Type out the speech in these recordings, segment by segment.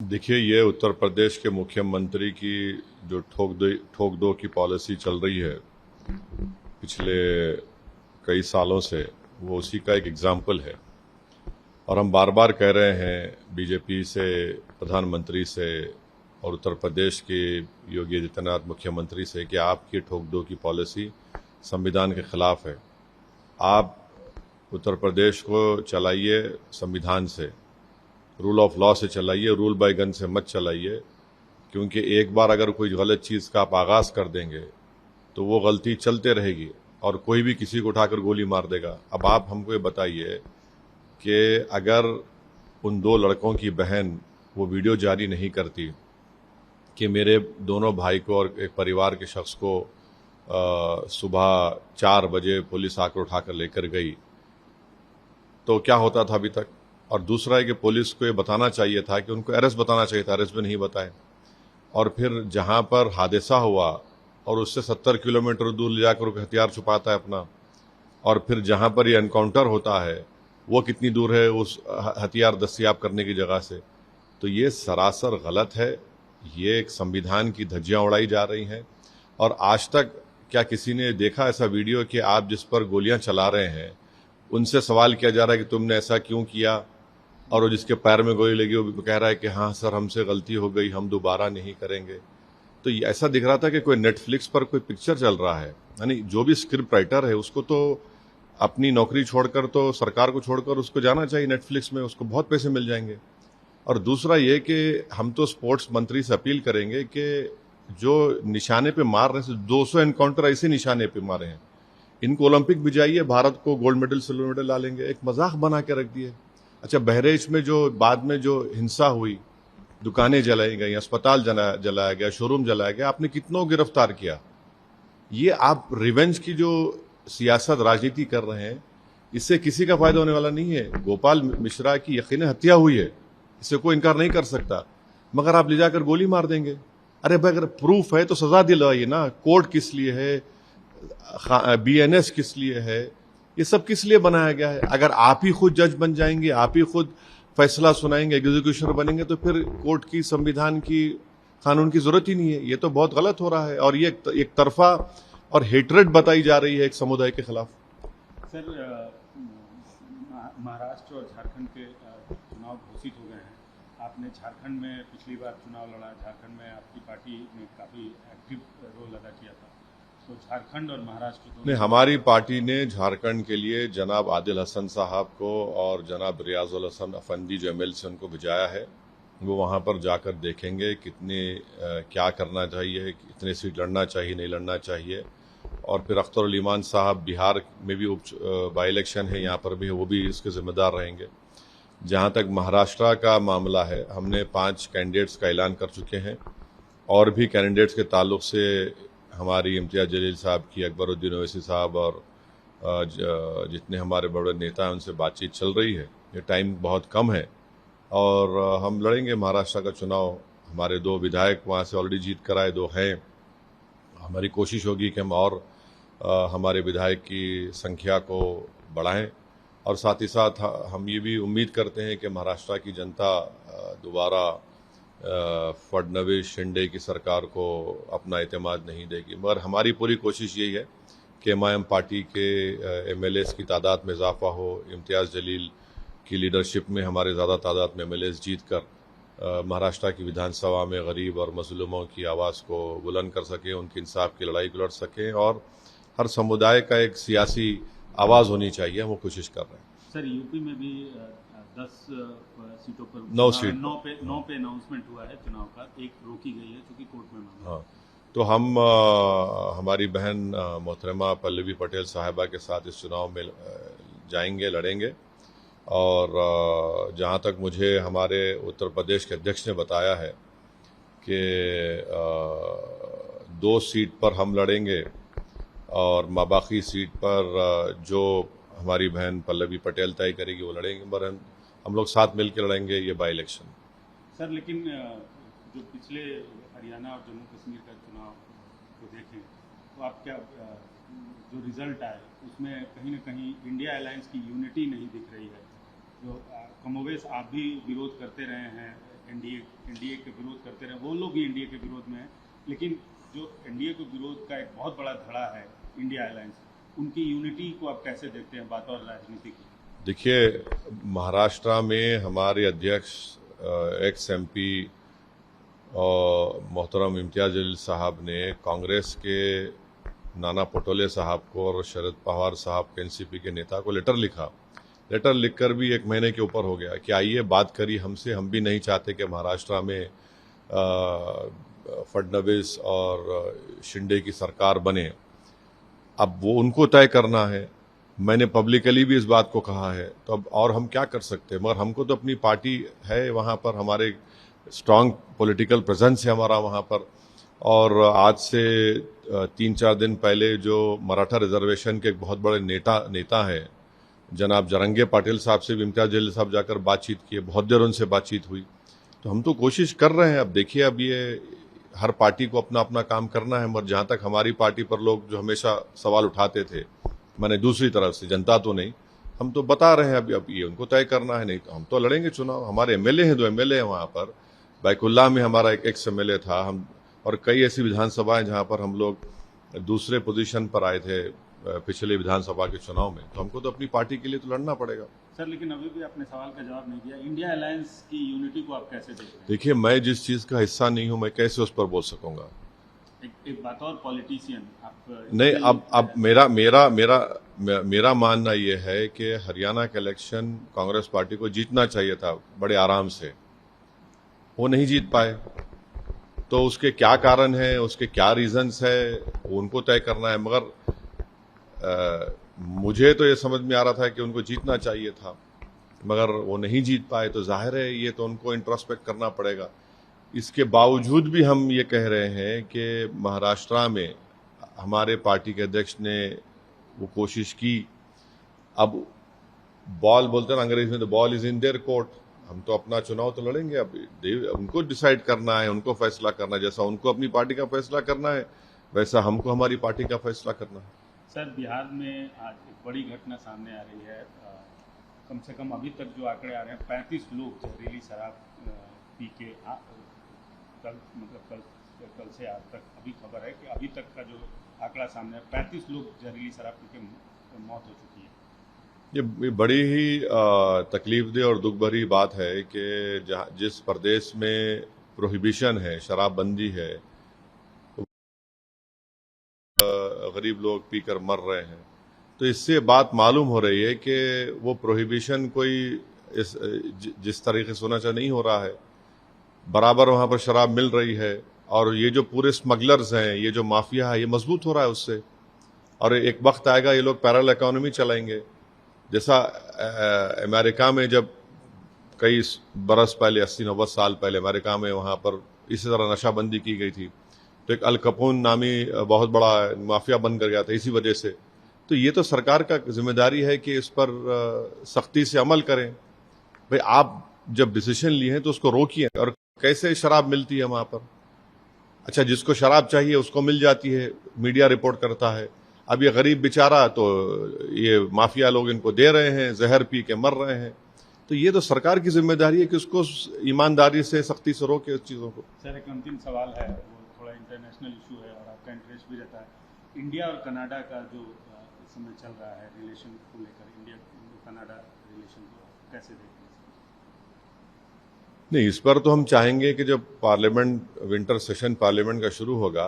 देखिए, ये उत्तर प्रदेश के मुख्यमंत्री की जो ठोक दो की पॉलिसी चल रही है पिछले कई सालों से, वो उसी का एक एग्जाम्पल है। और हम बार बार कह रहे हैं बीजेपी से, प्रधानमंत्री से और उत्तर प्रदेश के योगी आदित्यनाथ मुख्यमंत्री से कि आपकी ठोक दो की पॉलिसी संविधान के खिलाफ है। आप उत्तर प्रदेश को चलाइए संविधान से, रूल ऑफ लॉ से चलाइए, रूल बाय गन से मत चलाइए, क्योंकि एक बार अगर कोई गलत चीज़ का आप आगाज़ कर देंगे तो वो गलती चलते रहेगी और कोई भी किसी को उठाकर गोली मार देगा। अब आप हमको ये बताइए कि अगर उन दो लड़कों की बहन वो वीडियो जारी नहीं करती कि मेरे दोनों भाई को और एक परिवार के शख्स को सुबह 4 बजे पुलिस आकर उठाकर लेकर गई, तो क्या होता था अभी तक। और दूसरा है कि पुलिस को ये बताना चाहिए था कि उनको अरेस्ट बताना चाहिए था, अरेस्ट भी नहीं बताए। और फिर जहां पर हादसा हुआ और उससे 70 किलोमीटर दूर ले जाकर हथियार छुपाता है अपना, और फिर जहां पर ये एनकाउंटर होता है वो कितनी दूर है उस हथियार दस्तयाब करने की जगह से। तो ये सरासर गलत है। ये एक संविधान की धज्जियां उड़ाई जा रही हैं। और आज तक क्या किसी ने देखा ऐसा वीडियो कि आप जिस पर गोलियां चला रहे हैं उनसे सवाल किया जा रहा है कि तुमने ऐसा क्यों किया, और वो जिसके पैर में गोली लगी वो कह रहा है कि हाँ सर, हमसे गलती हो गई, हम दोबारा नहीं करेंगे। तो ऐसा दिख रहा था कि कोई नेटफ्लिक्स पर कोई पिक्चर चल रहा है। यानी जो भी स्क्रिप्ट राइटर है उसको तो अपनी नौकरी छोड़कर, तो सरकार को छोड़कर उसको जाना चाहिए नेटफ्लिक्स में, उसको बहुत पैसे मिल जाएंगे। और दूसरा ये कि हम तो स्पोर्ट्स मंत्री से अपील करेंगे कि जो निशाने पे मार रहे हैं, 200 एनकाउंटर ऐसे निशाने पे मारे हैं, इनको ओलंपिक भिजाइए, भारत को गोल्ड मेडल सिल्वर मेडल ला लेंगे। एक मजाक बना के रख दिए। अच्छा, बहरेच में जो बाद में जो हिंसा हुई, दुकानें जलाई गई, अस्पताल जलाया गया, शोरूम जलाया गया, आपने कितनों गिरफ्तार किया। ये आप रिवेंज की जो सियासत राजनीति कर रहे हैं, इससे किसी का फायदा होने वाला नहीं है। गोपाल मिश्रा की यकीनन हत्या हुई है, इससे कोई इनकार नहीं कर सकता, मगर आप ले जाकर गोली मार देंगे। अरे भाई, अगर प्रूफ है तो सजा दिलाइए ना। कोर्ट किस लिए है, बीएनएस किस लिए है, ये सब किस लिए बनाया गया है। अगर आप ही खुद जज बन जाएंगे, आप ही खुद फैसला सुनाएंगे, एग्जीक्यूशन बनेंगे, तो फिर कोर्ट की, संविधान की, कानून की जरूरत ही नहीं है। ये तो बहुत गलत हो रहा है और ये एक तरफा और हेटरेट बताई जा रही है एक समुदाय के खिलाफ। सर, महाराष्ट्र और झारखंड के चुनाव घोषित हो गए हैं। आपने झारखंड में पिछली बार चुनाव लड़ा, झारखंड में आपकी पार्टी ने काफ़ी एक्टिव रोल अदा किया था। तो झारखंड और महाराष्ट्र नहीं, हमारी पार्टी ने झारखंड के लिए जनाब आदिल हसन साहब को और जनाब रियाजुल हसन अफंदी जो MLC उनको भिजाया है। वो वहाँ पर जाकर देखेंगे कितने क्या करना चाहिए, कितने सीट लड़ना चाहिए, नहीं लड़ना चाहिए। और फिर अख्तर उल ईमान साहब, बिहार में भी बाई इलेक्शन है, यहाँ पर भी वो भी इसके जिम्मेदार रहेंगे। जहाँ तक महाराष्ट्र का मामला है, हमने 5 कैंडिडेट्स का ऐलान कर चुके हैं और भी कैंडिडेट्स के ताल्लुक से हमारी इम्तियाज़ जलील साहब की, अकबरुद्दीन ओवैसी साहब और जितने हमारे बड़े नेता हैं उनसे बातचीत चल रही है। ये टाइम बहुत कम है और हम लड़ेंगे महाराष्ट्र का चुनाव। हमारे 2 विधायक वहाँ से ऑलरेडी जीत कर आए, 2 हैं। हमारी कोशिश होगी कि हम और हमारे विधायक की संख्या को बढ़ाएं और साथ ही साथ हम ये भी उम्मीद करते हैं कि महाराष्ट्र की जनता दोबारा फडणवीस शिंदे की सरकार को अपना एतमाद नहीं देगी। मगर हमारी पूरी कोशिश यही है कि MIM पार्टी के MLAs की तादाद में इजाफा हो, इम्तियाज़ जलील की लीडरशिप में हमारे ज़्यादा तादाद में MLAs जीत कर महाराष्ट्र की विधानसभा में गरीब और मजलूमों की आवाज़ को बुलंद कर सकें, उनकी इंसाफ की लड़ाई को लड़ सकें और हर समुदाय का एक सियासी आवाज़ होनी चाहिए। हम वो कोशिश कर रहे हैं। सर, यूपी में भी 10 सीटों पर 9 सीट 9 पे अनाउंसमेंट हुआ है चुनाव का, एक रोकी गई है क्योंकि कोर्ट में मामला। हाँ, तो हम हमारी बहन मोहतरमा पल्लवी पटेल साहिबा के साथ इस चुनाव में जाएंगे, लड़ेंगे। और जहाँ तक मुझे हमारे उत्तर प्रदेश के अध्यक्ष ने बताया है कि 2 सीट पर हम लड़ेंगे और बाकी सीट पर जो हमारी बहन पल्लवी पटेल तय करेगी वो लड़ेंगे, पर हम लोग साथ मिलकर लड़ेंगे ये बाई इलेक्शन। सर, लेकिन जो पिछले हरियाणा और जम्मू कश्मीर का चुनाव को देखें तो आप क्या, जो रिजल्ट आए उसमें कहीं ना कहीं इंडिया अलायंस की यूनिटी नहीं दिख रही है। जो कमोवेश आप भी विरोध करते रहे हैं, एनडीए एनडीए के विरोध करते रहे, वो लोग भी एनडीए के विरोध में हैं, लेकिन जो एनडीए के विरोध का एक बहुत बड़ा धड़ा है इंडिया अलायंस, उनकी यूनिटी को आप कैसे देखते हैं बात और राजनीति की? देखिए, महाराष्ट्र में हमारे अध्यक्ष एक्स एमपी और मोहतरम इम्तियाज जलील साहब ने कांग्रेस के नाना पटोले साहब को और शरद पवार साहब के एनसीपी के नेता को लेटर लिखा। लेटर लिखकर भी 1 महीने के ऊपर हो गया कि आइए बात करिए हमसे, हम भी नहीं चाहते कि महाराष्ट्र में फडणवीस और शिंदे की सरकार बने। अब वो उनको तय करना है, मैंने पब्लिकली भी इस बात को कहा है, तो अब और हम क्या कर सकते हैं। मगर हमको तो अपनी पार्टी है वहाँ पर, हमारे स्ट्रांग पॉलिटिकल प्रेजेंस है हमारा वहाँ पर। और आज से 3-4 दिन पहले जो मराठा रिजर्वेशन के एक बहुत बड़े नेता हैं जनाब जरंगे पाटिल साहब से भी इम्तियाज जलील साहब जाकर बातचीत किए, बहुत देर उनसे बातचीत हुई। तो हम तो कोशिश कर रहे हैं। अब देखिए, अब ये हर पार्टी को अपना अपना काम करना है, मगर जहाँ तक हमारी पार्टी पर लोग जो हमेशा सवाल उठाते थे, मैंने दूसरी तरफ से, जनता तो नहीं, हम तो बता रहे हैं अब ये उनको तय करना है। नहीं तो हम तो लड़ेंगे चुनाव। हमारे एमएलए हैं, 2 एमएलए हैं वहाँ पर। बैकुल्ला में हमारा एक एक्स एमएलए था, हम और कई ऐसी विधानसभाएं जहाँ पर हम लोग दूसरे पोजीशन पर आए थे पिछले विधानसभा के चुनाव में। तो हमको तो अपनी पार्टी के लिए तो लड़ना पड़ेगा। सर, लेकिन अभी भी आपने सवाल का जवाब नहीं दिया। इंडिया अलायंस की यूनिटी को आप कैसे देखते हैं? देखिए, मैं जिस चीज़ का हिस्सा नहीं हूँ, मैं कैसे उस पर बोल सकूंगा। एक बात और, पॉलिटिशियन आप नहीं, अब मेरा मानना यह है कि हरियाणा का इलेक्शन कांग्रेस पार्टी को जीतना चाहिए था बड़े आराम से, वो नहीं जीत पाए। तो उसके क्या कारण है, उसके क्या रीजंस है, उनको तय करना है। मगर मुझे तो ये समझ में आ रहा था कि उनको जीतना चाहिए था, मगर वो नहीं जीत पाए। तो जाहिर है ये तो उनको इंट्रोस्पेक्ट करना पड़ेगा। इसके बावजूद भी हम ये कह रहे हैं कि महाराष्ट्र में हमारे पार्टी के अध्यक्ष ने वो कोशिश की। अब बॉल बोलते हैं अंग्रेजी में, तो ball is in their court. हम तो अपना चुनाव तो लड़ेंगे। अब उनको डिसाइड करना है, उनको फैसला करना है। जैसा उनको अपनी पार्टी का फैसला करना है, वैसा हमको हमारी पार्टी का फैसला करना है। सर, बिहार में आज एक बड़ी घटना सामने आ रही है। कम से कम अभी तक जो आंकड़े आ रहे हैं, 35 लोग जहरीली शराब पी के कल से आज तक अभी खबर है कि अभी तक का जो आंकड़ा सामने है, 35 लोग जहरीली शराब पी के मौत हो चुकी है। ये बड़ी ही तकलीफदेह और दुख भरी बात है कि जिस प्रदेश में प्रोहिबिशन है, शराबबंदी है, गरीब लोग पीकर मर रहे हैं। तो इससे बात मालूम हो रही है कि वो प्रोहिबिशन कोई जिस तरीके से होना चाहिए नहीं हो रहा है। बराबर वहाँ पर शराब मिल रही है, और ये जो पूरे स्मगलर्स हैं, ये जो माफिया है, ये मजबूत हो रहा है उससे। और एक वक्त आएगा ये लोग पैरेलल इकोनॉमी चलाएंगे। जैसा अमेरिका में जब कई बरस पहले, 80-90 साल पहले अमेरिका में वहाँ पर इसी तरह नशाबंदी की गई थी, तो एक अल कपून नामी बहुत बड़ा माफिया बन कर गया था इसी वजह से। तो ये तो सरकार का जिम्मेदारी है कि इस पर सख्ती से अमल करें। भाई, आप जब डिसीजन लिए हैं तो उसको रोकिए। और कैसे शराब मिलती है वहाँ पर? अच्छा, जिसको शराब चाहिए उसको मिल जाती है, मीडिया रिपोर्ट करता है। अब ये गरीब बेचारा, तो ये माफिया लोग इनको दे रहे हैं, जहर पी के मर रहे हैं। तो ये तो सरकार की जिम्मेदारी है कि उसको ईमानदारी से, सख्ती से रोके उस चीज़ों को। सर, एक अंतिम सवाल है, वो थोड़ा इंटरनेशनल इशू है और आपका इंटरेस्ट भी रहता है। इंडिया और कनाडा का जो इस समय चल रहा है रिलेशन को लेकर, इंडिया कनाडा रिलेशन को कैसे देखते हैं? नहीं, इस पर तो हम चाहेंगे कि जब पार्लियामेंट, विंटर सेशन पार्लियामेंट का शुरू होगा,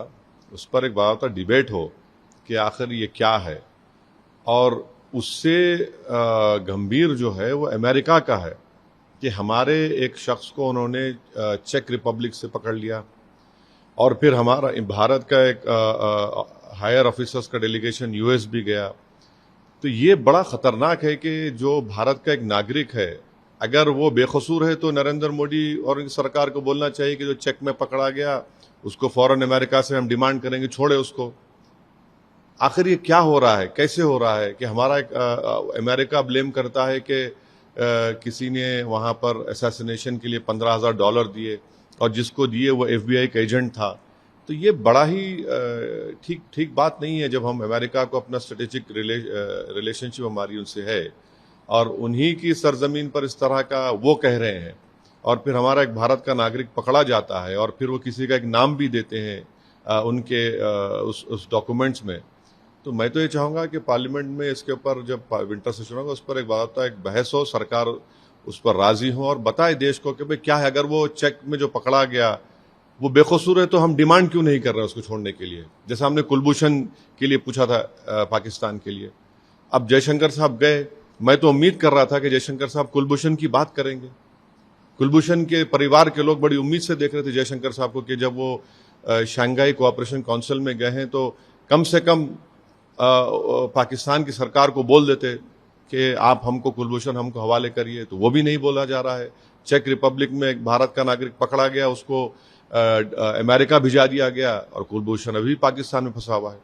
उस पर एक बड़ा डिबेट हो कि आखिर ये क्या है। और उससे गंभीर जो है वो अमेरिका का है कि हमारे एक शख्स को उन्होंने चेक रिपब्लिक से पकड़ लिया, और फिर हमारा भारत का एक हायर ऑफिसर्स का डेलीगेशन यूएस भी गया। तो ये बड़ा खतरनाक है कि जो भारत का एक नागरिक है, अगर वो बेकसूर है, तो नरेंद्र मोदी और सरकार को बोलना चाहिए कि जो चेक में पकड़ा गया उसको फौरन अमेरिका से हम डिमांड करेंगे, छोड़े उसको। आखिर ये क्या हो रहा है, कैसे हो रहा है कि हमारा एक अमेरिका ब्लेम करता है कि किसी ने वहाँ पर असैसिनेशन के लिए $15,000 दिए, और जिसको दिए वो FBI का एजेंट था। तो ये बड़ा ही ठीक बात नहीं है जब हम अमेरिका को अपना स्ट्रेटेजिक रिलेशनशिप हमारी उनसे है, और उन्हीं की सरजमीन पर इस तरह का वो कह रहे हैं। और फिर हमारा एक भारत का नागरिक पकड़ा जाता है और फिर वो किसी का एक नाम भी देते हैं उनके उस डॉक्यूमेंट्स में, तो मैं तो ये चाहूँगा कि पार्लियामेंट में इसके ऊपर जब विंटर सेशन होगा उस पर एक बाकायदा एक बहस हो, सरकार उस पर राजी हो और बताए देश को कि भाई क्या है, अगर वो चेक में जो पकड़ा गया वो बेकसूर है तो हम डिमांड क्यों नहीं कर रहे उसको छोड़ने के लिए, जैसा हमने कुलभूषण के लिए पूछा था पाकिस्तान के लिए। अब जयशंकर साहब गए, मैं तो उम्मीद कर रहा था कि जयशंकर साहब कुलभूषण की बात करेंगे। कुलभूषण के परिवार के लोग बड़ी उम्मीद से देख रहे थे जयशंकर साहब को कि जब वो शंघाई कोऑपरेशन काउंसिल में गए हैं तो कम से कम पाकिस्तान की सरकार को बोल देते कि आप हमको कुलभूषण हमको हवाले करिए, तो वो भी नहीं बोला जा रहा है। चेक रिपब्लिक में एक भारत का नागरिक पकड़ा गया, उसको अमेरिका भिजा दिया गया और कुलभूषण अभी पाकिस्तान में फंसा हुआ है।